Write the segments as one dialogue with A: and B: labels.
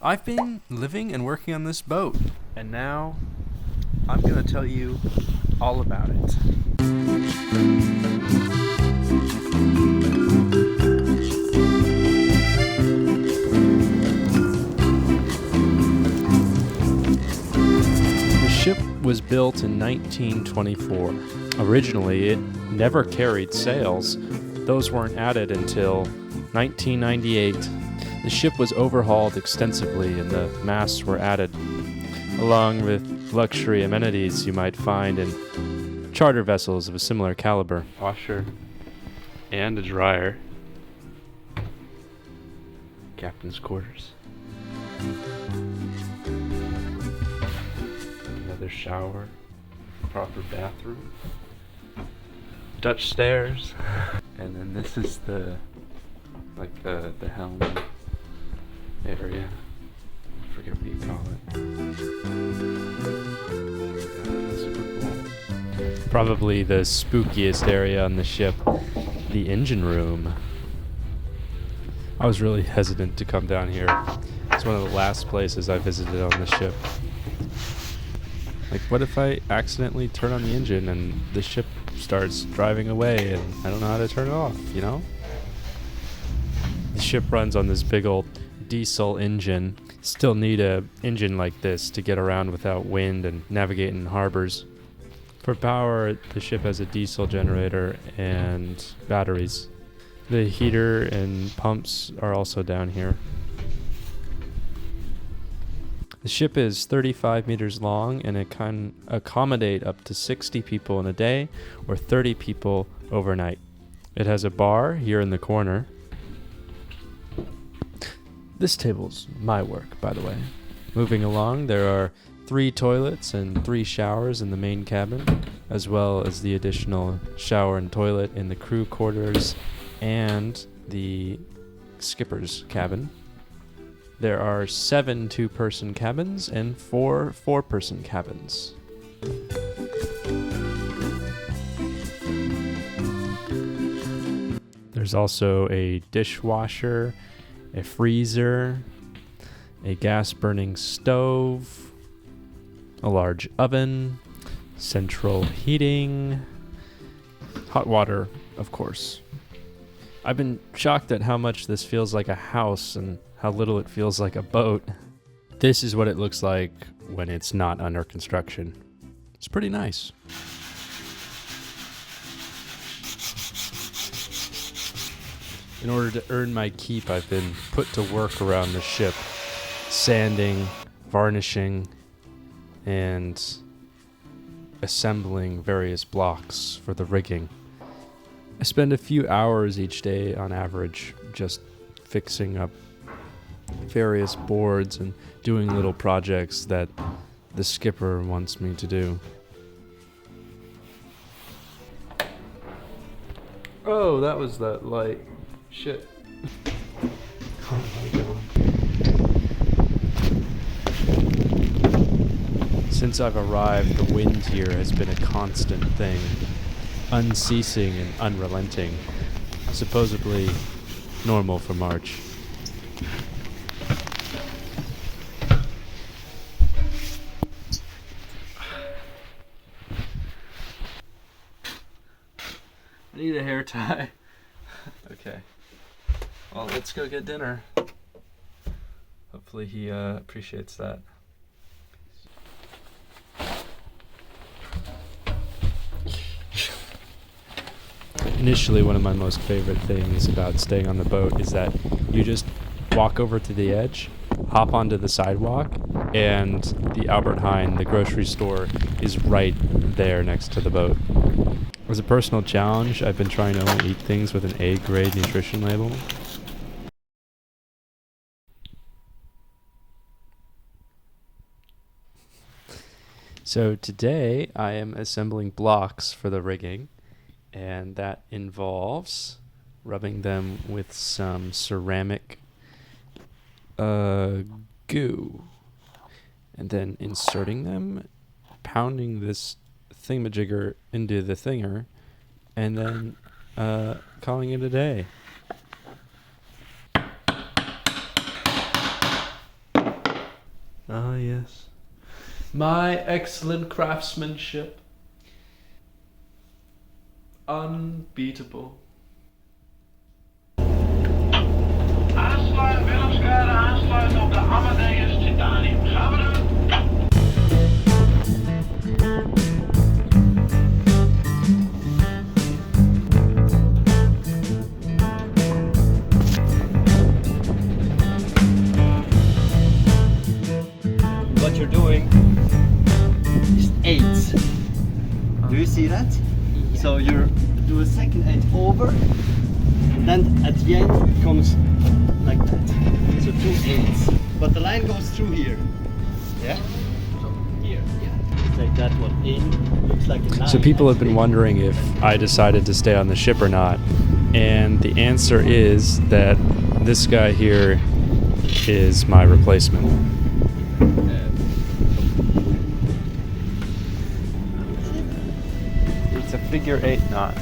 A: I've been living and working on this boat, and now I'm going to tell you all about it. The ship was built in 1924. Originally, it never carried sails. Those weren't added until 1998. The ship was overhauled extensively and the masts were added, along with luxury amenities you might find in charter vessels of a similar caliber. Washer and a dryer. Captain's quarters. Another shower. Proper bathroom. Dutch stairs. And then this is the helm area. I forget what you call it. Super cool. Probably the spookiest area on the ship, the engine room. I was really hesitant to come down here. It's one of the last places I visited on the ship. Like, what if I accidentally turn on the engine and the ship starts driving away and I don't know how to turn it off, you know? The ship runs on this big old diesel engine. Still need a engine like this to get around without wind and navigate in harbors. For power, the ship has a diesel generator and batteries. The heater and pumps are also down here. The ship is 35 meters long and it can accommodate up to 60 people in a day or 30 people overnight. It has a bar here in the corner. This table's my work, by the way. Moving along, there are 3 toilets and 3 showers in the main cabin, as well as the additional shower and toilet in the crew quarters and the skipper's cabin. There are 7 2-person cabins and 4 4-person cabins. There's also a dishwasher, a freezer, a gas-burning stove, a large oven, central heating, hot water, of course. I've been shocked at how much this feels like a house and how little it feels like a boat. This is what it looks like when it's not under construction. It's pretty nice. In order to earn my keep, I've been put to work around the ship, sanding, varnishing, and assembling various blocks for the rigging. I spend a few hours each day on average just fixing up various boards and doing little projects that the skipper wants me to do. Oh, that was that light. Shit. Oh my god. Since I've arrived, the wind here has been a constant thing, unceasing and unrelenting, supposedly normal for March. I need a hair tie. Okay. Well, let's go get dinner. Hopefully he appreciates that. Initially, one of my most favorite things about staying on the boat is that you just walk over to the edge, hop onto the sidewalk, and the Albert Heijn, the grocery store, is right there next to the boat. As a personal challenge, I've been trying to only eat things with an A-grade nutrition label. So today I am assembling blocks for the rigging, and that involves rubbing them with some ceramic goo, and then inserting them, pounding this thingamajigger into the thinger, and then calling it a day. Ah, yes. My excellent craftsmanship. Unbeatable.
B: Aansluiten, Willemskade, aansluiten op de Amadeus Titanium. Gaan we doen?
C: What you're doing is eights. Do you see that? Yeah. So you do a second eight over, then at the end it comes like that. So 2 eights. But the line goes through here. Yeah? So here, yeah. Like that one in, looks like a 9.
A: So people have been wondering if I decided to stay on the ship or not. And the answer is that this guy here is my replacement. It's a figure 8 knot.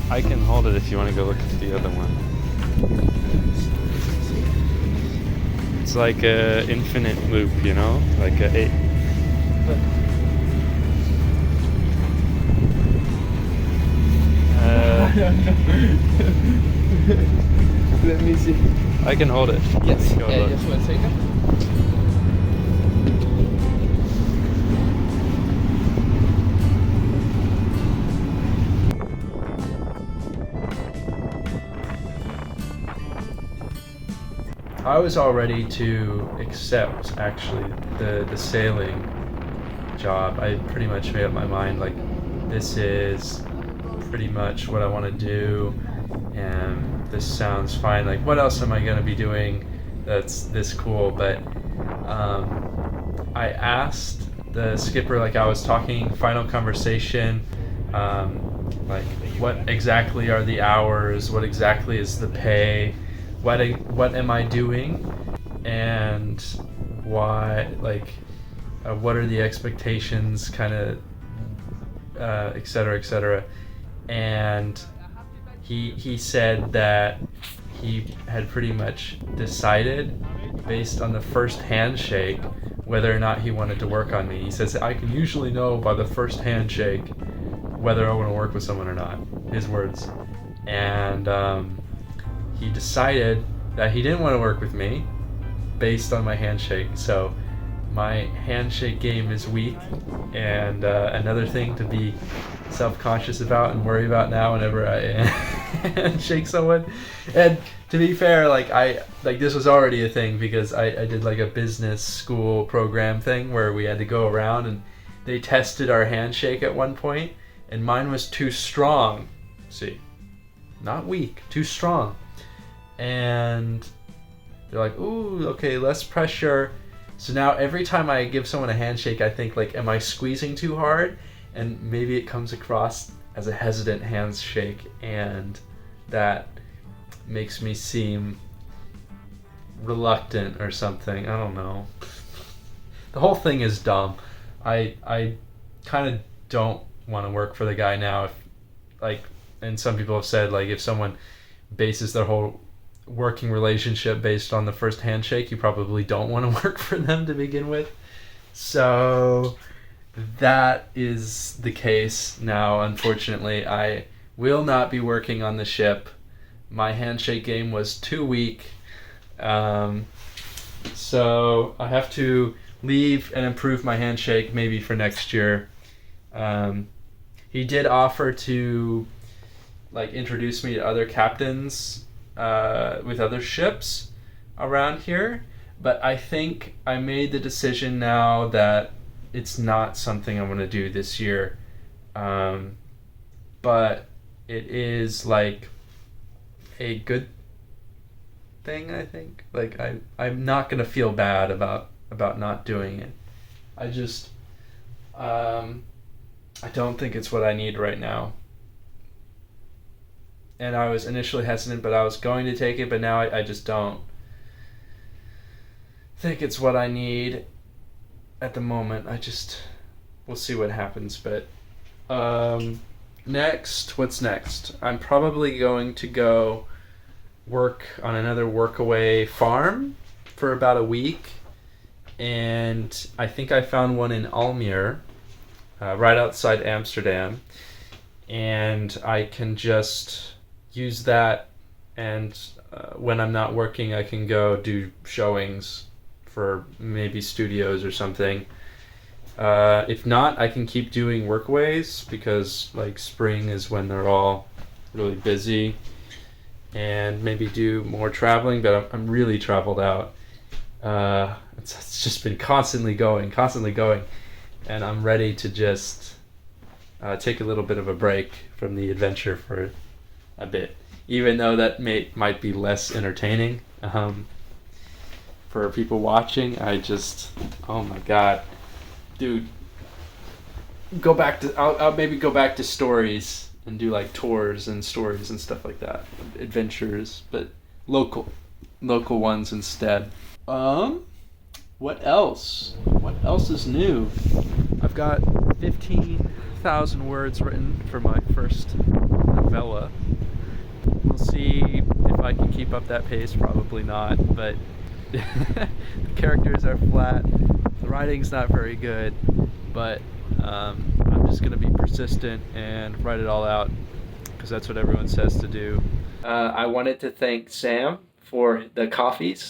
A: I can hold it if you want to go look at the other one. It's like a infinite loop, you know, like a 8.
D: Let me see.
A: I can hold it.
D: Yes.
A: Go look.
D: Just 1 second.
A: I was all ready to accept actually the sailing job. I pretty much made up my mind, like, this is pretty much what I want to do, and this sounds fine. Like, what else am I going to be doing that's this cool? But I asked the skipper, like, I was talking final conversation, like, what exactly are the hours, what exactly is the pay, what am I doing, and why, like, what are the expectations, kind of, et cetera, and he said that he had pretty much decided based on the first handshake whether or not he wanted to work on me. He says, I can usually know by the first handshake whether I want to work with someone or not, his words. And he decided that he didn't want to work with me based on my handshake. So my handshake game is weak, and another thing to be self-conscious about and worry about now whenever I handshake someone. And to be fair, like, this was already a thing because I did like a business school program thing where we had to go around and they tested our handshake at one point, and mine was too strong. See, not weak, too strong. And they're like, ooh, okay, less pressure. So now every time I give someone a handshake, I think, like, am I squeezing too hard? And maybe it comes across as a hesitant handshake, and that makes me seem reluctant or something. I don't know. The whole thing is dumb. I kind of don't want to work for the guy now. If, like, and some people have said, like, if someone bases their whole working relationship based on the first handshake, you probably don't want to work for them to begin with. So that is the case now. Unfortunately, I will not be working on the ship. My handshake game was too weak, so I have to leave and improve my handshake maybe for next year. He did offer to, like, introduce me to other captains with other ships around here, but I think I made the decision now that it's not something I'm going to do this year. But it is, like, a good thing, I think. Like, I'm not going to feel bad about not doing it. I just I don't think it's what I need right now. And I was initially hesitant, but I was going to take it, but now I just don't think it's what I need at the moment. We'll see what happens. But what's next? I'm probably going to go work on another workaway farm for about a week, and I think I found one in Almere, right outside Amsterdam, and I can just use that, and when I'm not working I can go do showings for maybe studios or something. If not, I can keep doing workaways, because like spring is when they're all really busy, and maybe do more traveling, but I'm really traveled out. It's just been constantly going, and I'm ready to just take a little bit of a break from the adventure for a bit, even though that might be less entertaining for people watching. Oh my god, dude, I'll maybe go back to stories and do like tours and stories and stuff like that, adventures, but local ones instead. What else is new? I've got 15,000 words written for my first novella. We'll see if I can keep up that pace. Probably not, but the characters are flat, the writing's not very good, but I'm just gonna be persistent and write it all out, because that's what everyone says to do. I wanted to thank Sam for the coffees.